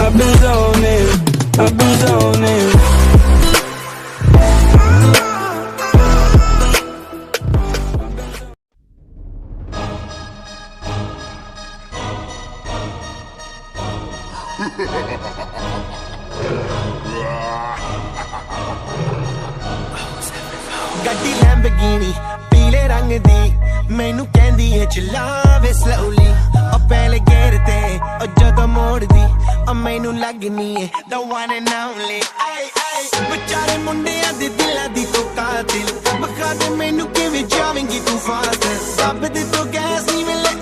I've been zoning, I've been zoning. ਗੱਡੀ Lamborghini ਪੀਲੇ ਰੰਗ ਦੀ ਮੈਨੂੰ ਕਹਿੰਦੀ ਏ ਚਲਾਵੇ ਸਲੋਲੀ ਉਹ ਪਹਿਲੇ ਗੇਰ ਤੇ ਉਹ ਜਦੋਂ ਮੋੜਦੀ ਉਹ ਮੈਨੂੰ ਲੱਗਨੀ ਏ the one and only ਆਈ ਆਈ ਵਿਚਾਰੇ ਮੁੰਡਿਆਂ ਦੇ ਦਿਲਾਂ ਦੀ ਤੂੰ ਕਾਤਿਲ ਬਖਾ ਦੇ ਮੈਨੂੰ ਕਿਵੇਂ ਜਾਵੇਂਗੀ ਤੂੰ ਫਾਸਟ ਸਭ ਦੇ ਤੋਂ ਗੈਸ ਨਹੀਂ ਮਿਲੇ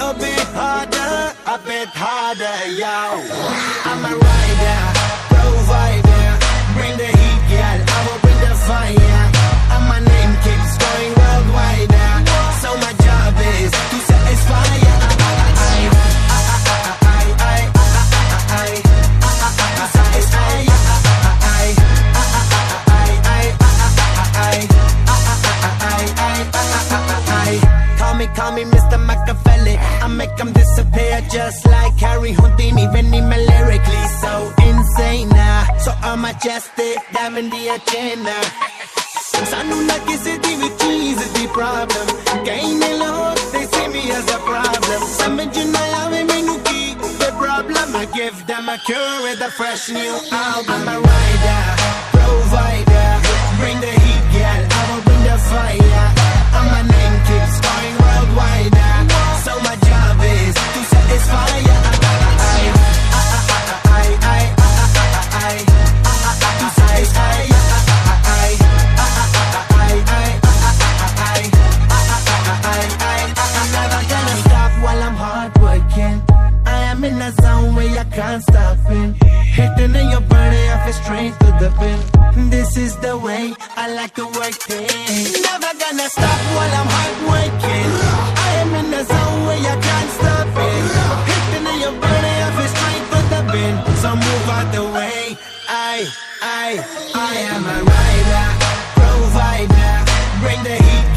a bit harder yo I'm a rider provider bring the heat girl I will bring the fire and my name keeps going worldwide so my job is to satisfy Call me Mr. Machiavelli I make them disappear just like Harry Houdini Vinny me lyrically so insane so I'm majestic diamond the agenda Sanu na kisi di vi cheese di problem Gain alone they see me as a problem Samajh na aave mainu ki the problem I give them a cure with a fresh new album I'm a rider provider bring the heat girl I will bring the fire and my name keeps going worldwide so my job is to satisfy in a zone where I can't stop it Hitting in your body, I feel straight to the pin This is the way I like to work it Never gonna stop while I'm hard working I am in a zone where I can't stop it Hitting in your body, I feel straight to the pin So move out the way I am a rider, provider Bring the heat